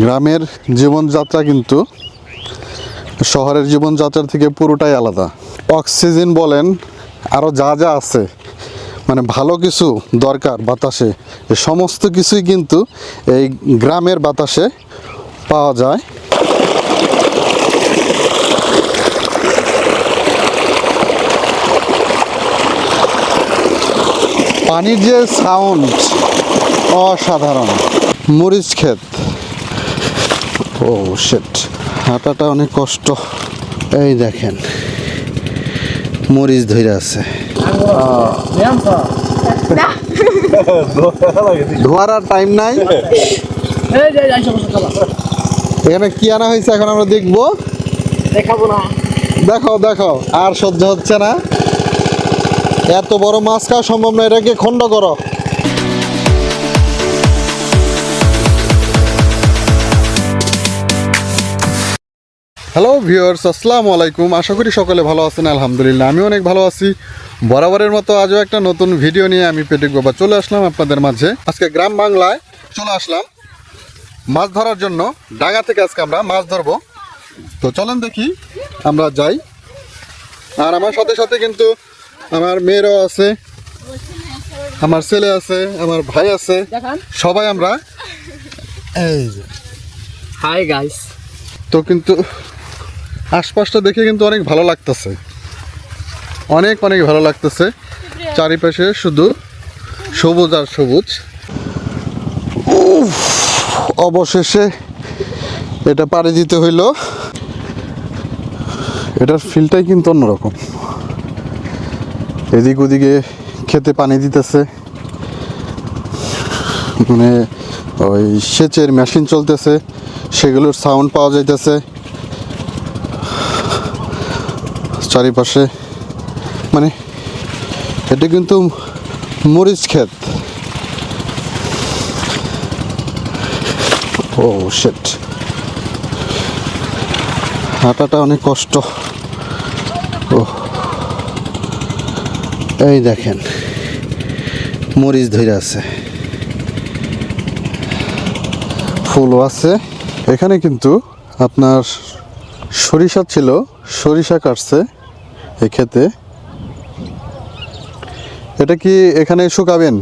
গ্রামের জীবনযাত্রা কিন্তু শহরের জীবনযাত্রা থেকে পুরোটাই আলাদা। অক্সিজেন বলেন আরও যা যা আছে, মানে ভালো কিছু দরকার বাতাসে, সমস্ত কিছুই কিন্তু এই গ্রামের বাতাসে পাওয়া যায়। পানির যে সাউন্ড অসাধারণ। মরিচ ক্ষেত, ও শিট, হাঁটাটা অনেক কষ্ট। এই দেখেন মরিচ ধরে আছে, ধোয়ার আর টাইম নাই। এখানে কি আনা হয়েছে এখন আমরা দেখবো, দেখাবো না। দেখাও দেখাও, আর সহ্য হচ্ছে না, এত বড় মাছ খাওয়া সম্ভব না, এটাকে খণ্ড করো। হ্যালো ভিউয়ার্স, আসসালামু আলাইকুম। আশা করি সকলে ভালো আছেন। আলহামদুলিল্লাহ আমি অনেক ভালো আছি। বরাবরের মতো আজও একটা নতুন ভিডিও নিয়ে আমি পেটুক বাবা চলে আসলাম আপনাদের মাঝে। আজকে গ্রাম বাংলায় চলে আসলাম মাছ ধরার জন্য। ডাঙ্গা থেকে আজকে আমরা মাছ ধরবো। তো চলেন দেখি আমরা যাই। আর আমার সাথে সাথে কিন্তু আমার মেয়েরাও আছে, আমার ছেলে আছে, আমার ভাই আছে, সবাই আমরা এই যে। Hi guys. তো কিন্তু আশপাশটা দেখে কিন্তু অনেক ভালো লাগতেছে, অনেক অনেক ভালো লাগতেছে। চারিপাশে শুধু সবুজ আর সবুজ। অবশেষে এটা পাড়ি দিতে হইল। এটার ফিলটাই কিন্তু অন্যরকম। এদিক ওদিকে খেতে পানি দিতেছে, মানে ওই সেচের মেশিন চলতেছে, সেগুলোর সাউন্ড পাওয়া যাইতেছে চারিপাশে। মানে এটা কিন্তু মরিচ ক্ষেত। ও শিট, হাঁটাটা অনেক কষ্ট। ও এই দেখেন মরিচ ধরে আছে, ফুলও আছে। এখানে কিন্তু আপনার সরিষা ছিল, সরিষা কাটছে এই ক্ষেতে। এটা কি এখানে শুকাবেন?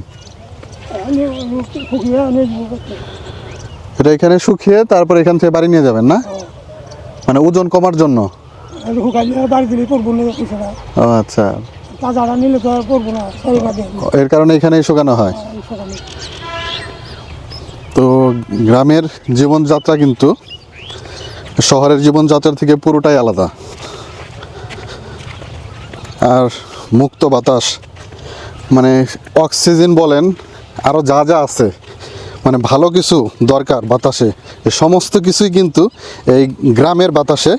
এটা এখানে শুকিয়ে তারপর এখান থেকে বাড়ি নিয়ে যাবেন না, মানে ওজন কমার জন্য। ও আচ্ছা, এর কারণে এখানেই শুকানো হয়। তো গ্রামের জীবনযাত্রা কিন্তু শহরের জীবনযাত্রা থেকে পুরোটাই আলাদা। আর মুক্ত বাতাস, মানে অক্সিজেন বলেন আরও যা যা আছে, মানে ভালো কিছু দরকার বাতাসে, সমস্ত কিছুই কিন্তু এই গ্রামের বাতাসে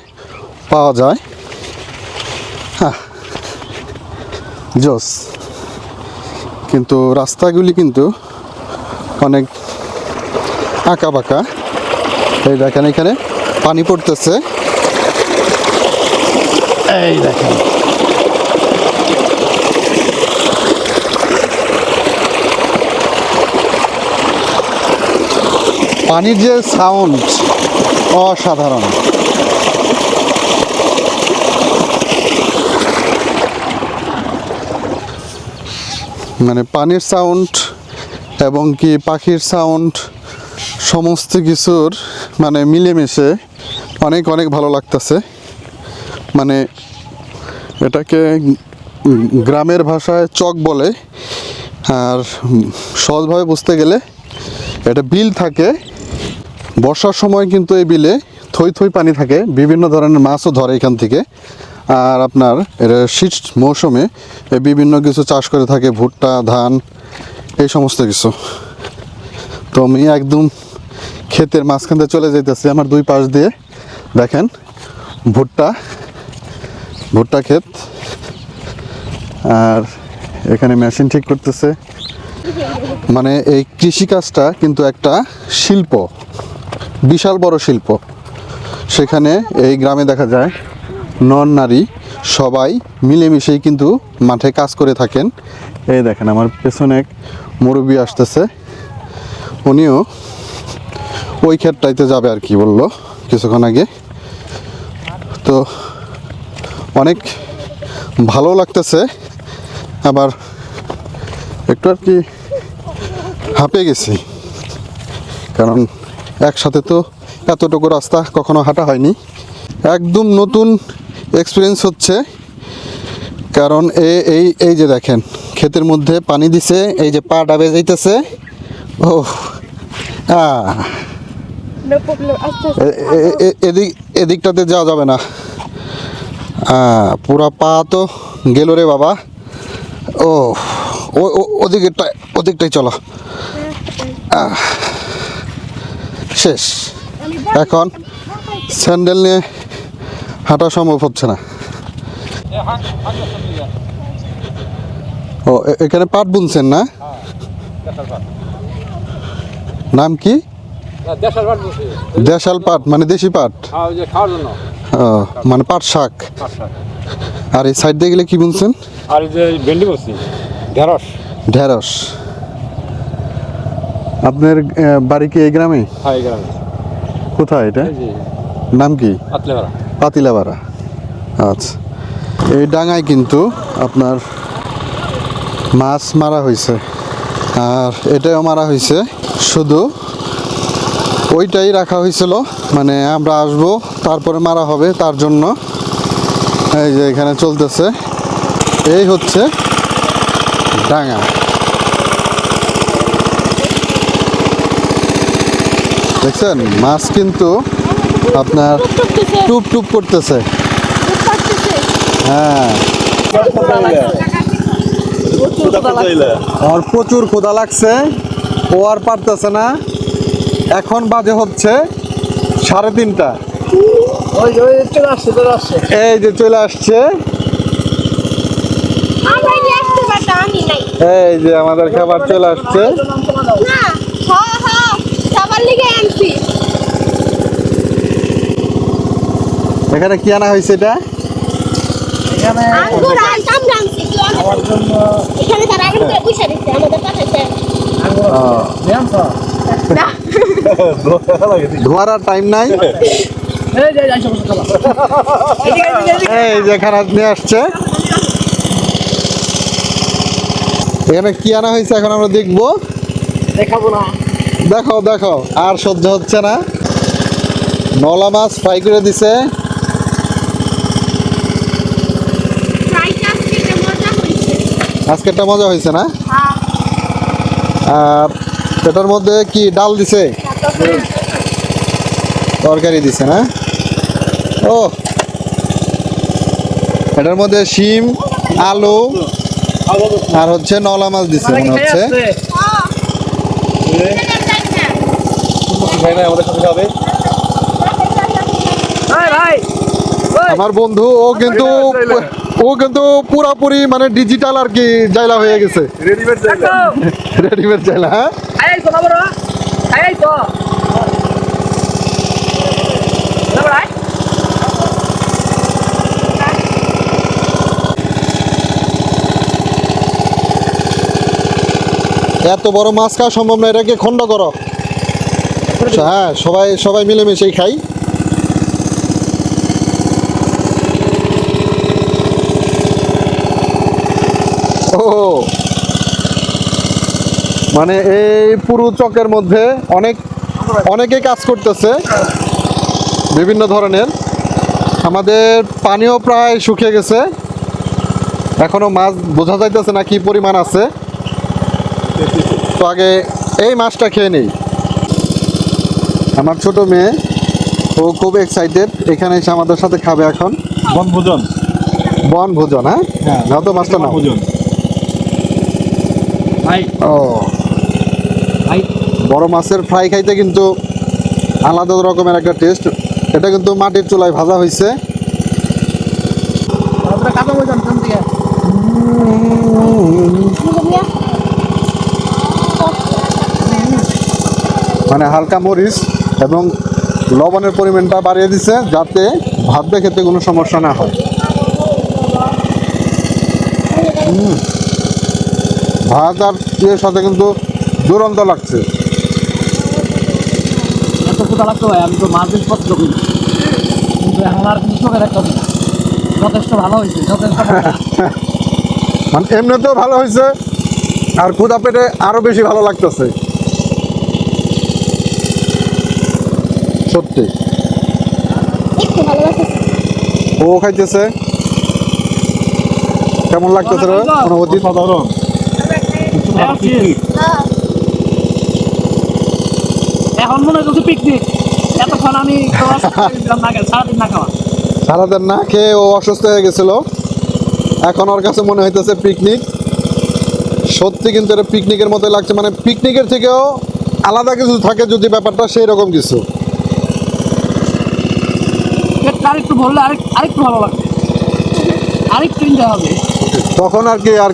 পাওয়া যায়। হ্যাঁ জোস। কিন্তু রাস্তাগুলি কিন্তু অনেক আঁকা বাঁকা। এই দেখেন এখানে পানি পড়তেছে, এই দেখেন। পানির যে সাউন্ড অসাধারণ। মানে পানির সাউন্ড এবং কি পাখির সাউন্ড, সমস্ত কিছুর মানে মিলেমিশে অনেক অনেক ভালো লাগতেছে। মানে এটাকে গ্রামের ভাষায় চক বলে, আর সহজভাবে বুঝতে গেলে এটা বিল থাকে। বর্ষার সময় কিন্তু এই বিলে থই থই পানি থাকে, বিভিন্ন ধরনের মাছও ধরে এখান থেকে। আর আপনার এটা শীত মৌসুমে বিভিন্ন কিছু চাষ করে থাকে, ভুট্টা, ধান, এই সমস্ত কিছু। তো আমি একদম ক্ষেতের মাঝখান দিয়ে চলে যাইতেছি। আমার দুই পাশ দিয়ে দেখেন ভুট্টা, ভুট্টা ক্ষেত। আর এখানে মেশিন ঠিক করতেছে। মানে এই কৃষিকাজটা কিন্তু একটা শিল্প, বিশাল বড় শিল্প। সেখানে এই গ্রামে দেখা যায় নর নারী সবাই মিলেমিশেই কিন্তু মাঠে কাজ করে থাকেন। এই দেখেন আমার পেছনে এক মুরব্বি আসতেছে, উনিও ওই ক্ষেতটাইতে যাবে আর কি বললো কিছুক্ষণ আগে। তো অনেক ভালো লাগতেছে, আবার একটু আর কি হাঁপিয়ে গেছি, কারণ একসাথে তো এতটুকু রাস্তা কখনো হাঁটা হয়নি। একদম নতুন এক্সপিরিয়েন্স হচ্ছে, কারণ এই এই যে দেখেন ক্ষেতের মধ্যে পানি দিছে, এই যে পা ডাবে যাইতেছে। ও No problem. এদিকটাতে যাওয়া যাবে না, পুরা পা তো গেল রে বাবা। ও ওদিকটাই চলো। শেষ। এখন স্যান্ডেল নিয়ে হাঁটা সম্ভব হচ্ছে না। ও এখানে পাট বুনছেন না? নাম কি? দেশাল পাট মানে দেশি পাট। ও মানে পাট শাক। আর এই সাইড দিয়ে গেলে কি বুনছেন? আর এই যে ভেন্ডি বলছি, ঢেঁড়স। ঢেঁড়স। আপনার বাড়ি কি এই গ্রামে? হ্যাঁ, এই গ্রামে। কোথায় এটা? এই যে নাম কি? পাতলেপাড়া। পাতিলাপাড়া। আচ্ছা, এই ডাঙায় কিন্তু আপনার মাছ মারা হয়েছে, আর এটাও মারা হয়েছে। শুধু ওইটাই রাখা হয়েছিল, মানে আমরা আসবো তারপরে মারা হবে তার জন্য। এই যে এখানে চলতেছে, এই হচ্ছে ডাঙা। দেখছেন মাছ কিন্তু আপনার টুপ টুপ করতেছে। হ্যাঁ, আর প্রচুর ক্ষুধা লাগছে, ও আর পারতেছে না। এখন বাজে হচ্ছে 3:30। ওই চলে আসছে। এই যে চলে আসছে, এই যে আমাদের খাবার চলে আসছে। এখানে কি আনা হয়েছে এটা? ধোয়ার আর টাইম নাই। এই যে এখানে নিয়ে আসছে, এখানে কি আনা হয়েছে এখন আমরা দেখবো। দেখাবো না। দেখো দেখো, আর সহ্য হচ্ছে না। নলা মাছ ফ্রাই করে দিছে। আজকেরটা মজা হয়েছে না? আর এটার মধ্যে কি ডাল দিছে? তরকারি দিছে না? ও, এটার মধ্যে শিম, আলু আর হচ্ছে নলা মাছ দিছে মনে হচ্ছে। আমার বন্ধু ও কিন্তু পুরাপুরি মানে ডিজিটাল আর কি জাইলা হয়ে গেছে, রেডিমেড জাইলা। হ্যাঁ, এত বড় মাছ খাওয়া সম্ভব না, এটাকে খণ্ড করো। হ্যাঁ, সবাই মিলেমিশেই খাই। ও মানে এই পুরো চকের মধ্যে অনেকে কাজ করতেছে বিভিন্ন ধরনের। আমাদের পানিও প্রায় শুকিয়ে গেছে, এখনো মাছ বোঝা যাইতেছে না কি পরিমাণ আছে। তো আগে এই মাছটা খেয়ে নেই। আমার ছোট মেয়ে, ও খুব এক্সাইটেড, এখানে এসে আমাদের সাথে খাবে এখন বনভোজন। হ্যাঁ, না তো মাছটা না ও বড় মাছের ফ্রাই খাইতে কিন্তু আলাদা রকমের একটা টেস্ট। এটা কিন্তু মাটির চুলায় ভাজা হয়েছে। মানে হালকা মরিচ এবং লবণের পরিমাণটা বাড়িয়ে দিছে যাতে ভাত দিয়ে খেতে কোনো সমস্যা না হয়। ভাত আর ইয়ের সাথে কিন্তু দুরন্ত লাগছে। মজা লাগতো ভাই, আমি তো মাছ বেশ পছন্দ করি, কিন্তু এখন আর কিছু চোখে রাখতে হবে না। যথেষ্ট ভালো হয়েছে, যথেষ্ট মজা। মানে এমনিতেও ভালো হয়েছে, আর ক্ষুধা পেটে আরো বেশি ভালো লাগতেছে সত্যি। একটু ভালোবাসা ও খাইতেছে, কেমন লাগতেছে রে অনুভূতি? সাধারণ এখন মনে হচ্ছে পিকনিক, এতক্ষণ আমি তো অসুস্থ হয়ে গেছিলাম না খেয়ে, সারাদিন না খাওয়া। সারাদিন না খেয়ে ও অসুস্থ হয়ে গেছিল, এখন ওর কাছে মনে হইতেছে পিকনিক। সত্যি কিন্তু এটা পিকনিকের মতো লাগছে, মানে পিকনিকের থেকেও আলাদা কিছু থাকে যদি ব্যাপারটা সেই রকম কিছু। পেটটা আরেকটু ভরলে আরেকটু ভালো লাগবে, আরেকটু এনজয় হবে। তখন আর কি আর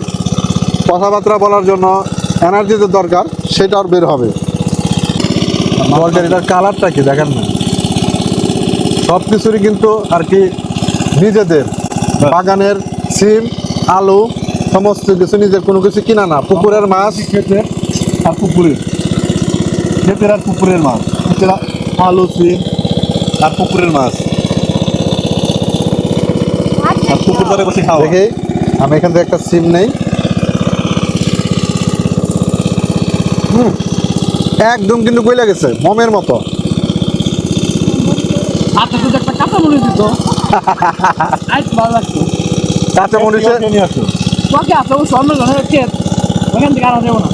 কথাবার্তা বলার জন্য এনার্জি যে দরকার সেটা আর বের হবে। তরকারিটার কালারটা কি দেখেন না, সব কিছুরই কিন্তু আর কি নিজেদের বাগানের সিম আলু সমস্ত কিছু নিজের, কোনো কিছু কিনা না, পুকুরের মাছ। ক্ষেতের আর পুকুরের, ক্ষেতের আর পুকুরের মাছ, ক্ষেতের আলু সিম আর পুকুরের মাছ, আর পুকুর ধরে বসে খাওয়া। দেখি আমি এখান থেকে একটা সিম নেই। একদম কিন্তু গইলা গেছে মমের মতো। হাতে যদি একটা কাঁচা মরিচ দিত, আরেকটু ভালো লাগতো। কাঁচা মরিচে নিয়ে আসো। তোকে আছে ও স্বর্ণ জনের ক্ষেত, ওখান থেকে আনা যাবো না।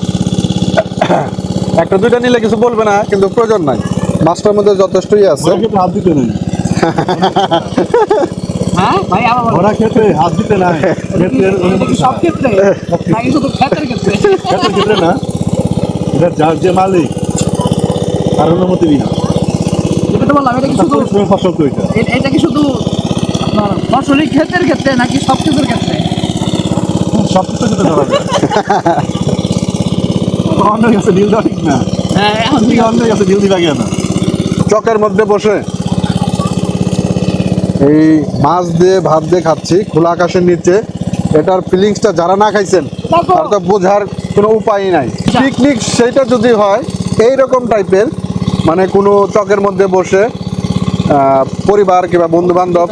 একটা দুইটা নিলে কিছু বলবে না, কিন্তু প্রয়োজন নাই, মাছটার মধ্যে যথেষ্টই আছে। ওরা খেতে হাত দিতে নেই, হ্যাঁ ভাই, আমার বলো। ওরা খেতে হাত দিতে নাই, ক্ষেতের এটা কি সব ক্ষেত্রে নাকি শুধু ক্ষেতের ক্ষেত্রে? ক্ষেতের ক্ষেত্রে না, এটা যার যে মালিক তার অনুমতি বিনা এটা তো বললাম, এটা কি শুধু পরিশ্রমের ফসল তো এটা। এটা কি শুধু আপনার ফসলি ক্ষেতের ক্ষেত্রে নাকি সব কিছুর ক্ষেত্রে? সব কিছু খেতে ধরা যায়। অন্য গেছে ঢিল দেওয়া ঠিক না, হ্যাঁ, এখন ঠিক অন্য গেছে ঢিল দিবা গিয়ে না। চকের মধ্যে বসে এই মাছ দিয়ে ভাত দিয়ে খাচ্ছি খোলা আকাশের নিচে, এটার ফিলিংসটা যারা না খাইছেন তার তো বোঝার কোনো উপায় নাই। পিকনিক সেইটা যদি হয় এইরকম টাইপের, মানে কোনো চকের মধ্যে বসে পরিবার কিংবা বন্ধু বান্ধব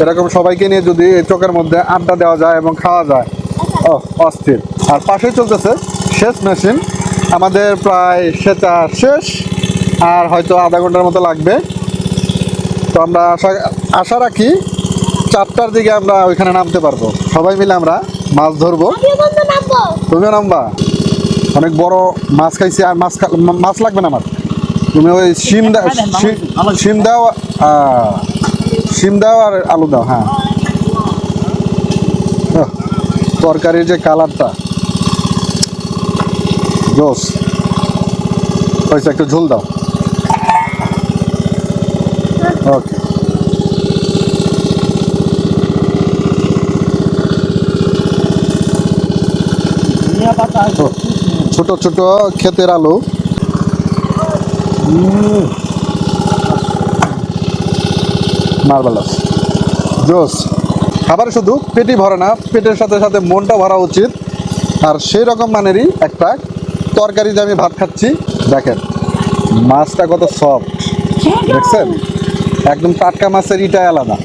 এরকম সবাইকে নিয়ে যদি এই চকের মধ্যে আড্ডা দেওয়া যায় এবং খাওয়া যায়, ও অস্থির। আর পাশেই চলতেছে সেচ মেশিন, আমাদের প্রায় সেটা শেষ, আর হয়তো আধা ঘন্টার মতো লাগবে। তো আমরা আশা রাখি 4টার দিকে আমরা ওইখানে নামতে পারবো, সবাই মিলে আমরা মাছ ধরবো। আমিও বন্ধু নামবো। তুমিও নামবা? অনেক বড় মাছ খাইছি, আর মাছ লাগবে না আমার। তুমি ওই শিম দাও, শিম দাও, শিম দাও আর আলু দাও। হ্যাঁ, তরকারির যে কালারটা জোস হয়েছে, একটু ঝোল দাও। ওকে, ধনিয়া পাতা ছোট ছোট ক্ষেতের আলু। মার্বেলাস জোস। খাবার শুধু পেটই ভরে না, পেটের সাথে সাথে মনটা ভরা উচিত। আর সেই রকম মানেরই একটা তরকারি যে আমি ভাত খাচ্ছি, দেখেন মাছটা কত সফট, দেখছেন? একদম টাটকা মাছের ইটাই আলাদা।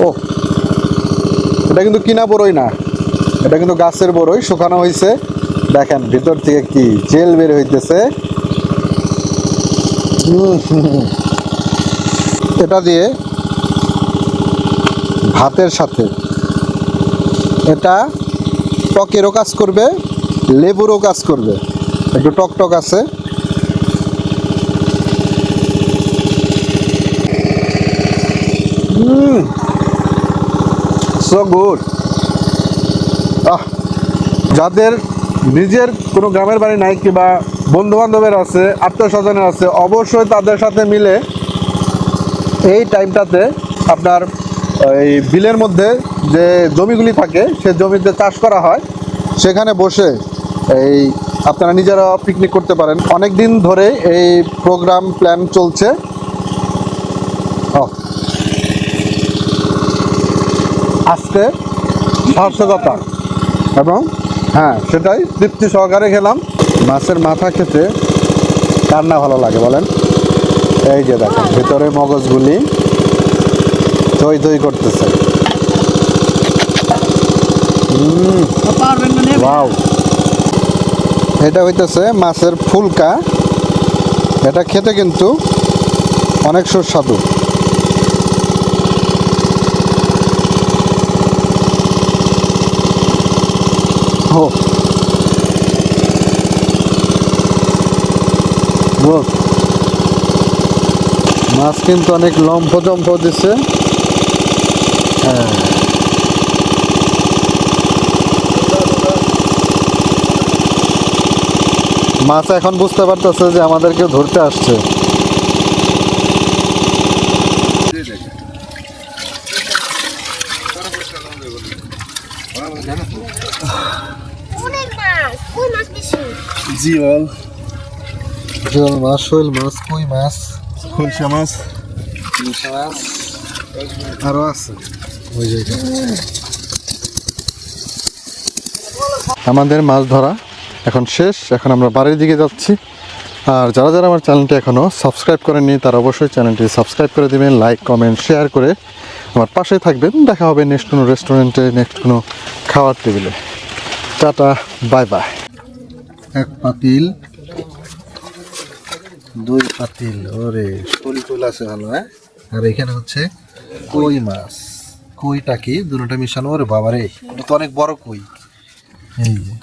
ও, এটা কিন্তু কিনা বড়ই না, এটা কিন্তু গাছের বড়ই, শুকানো হয়েছে। দেখেন ভিতর থেকে কি জেল বের হইতেছে। এটা দিয়ে ভাতের সাথে এটা টকেরও কাজ করবে, লেবুরও কাজ করবে, একটু টক টক আছে। So good. যাদের নিজের কোনো গ্রামের বাড়ি নাই কিংবা বন্ধু বান্ধবের আছে, আত্মীয় স্বজনের আছে, অবশ্যই তাদের সাথে মিলে এই টাইমটাতে আপনার এই বিলের মধ্যে যে জমিগুলি থাকে সে জমিতে চাষ করা হয়, সেখানে বসে এই আপনারা নিজেরা পিকনিক করতে পারেন। অনেক দিন ধরে এই প্রোগ্রাম প্ল্যান চলছে। আজকে সাহসিকতা এবং হ্যাঁ সেটাই তৃপ্তি সহকারে খেলাম। মাছের মাথা খেতে কার না ভালো লাগে বলেন? এই যে দেখেন ভিতরে মগজগুলি দই দই করতেছে। পারবেন না নেবে ওয়াও, এটা হইতেছে মাছের ফুলকা। এটা খেতে কিন্তু অনেক সুস্বাদু। ও লোক, মাছ কিন্তু অনেক লম্ফ জম্ফ দিছে। হ্যাঁ, মাছ এখন বুঝতে পারতেছে যে আমাদেরকে ধরতে আসছে। অনেক মাছ, কই মাছ বেশি। জিওল, জিওল মাছ, শৈল মাছ, কই মাছ, খলসা মাছ, ইলিশ মাছ আরো আছে ওই জায়গায়। আমাদের মাছ ধরা এখন শেষ। এখন আমরা বাড়ির দিকে যাচ্ছি। আর যারা যারা আমার চ্যানেলটি এখনও সাবস্ক্রাইব করেননি তারা অবশ্যই চ্যানেলটি সাবস্ক্রাইব করে দেবেন, লাইক কমেন্ট শেয়ার করে আমার পাশে থাকবেন। দেখা হবে নেক্সট কোনো রেস্টুরেন্টে, নেক্সট কোনো খাওয়ার টেবিলে। Tata, bye bye. এক পাতিল, দুই পাতিল, ওরে ফুল ফুল আছে ভালো। হ্যাঁ, আর এখানে হচ্ছে কই মাছ, কইটা কি দুটোটা মিশানো। ওরে বাবারে, এটা তো অনেক বড় কই। এই যে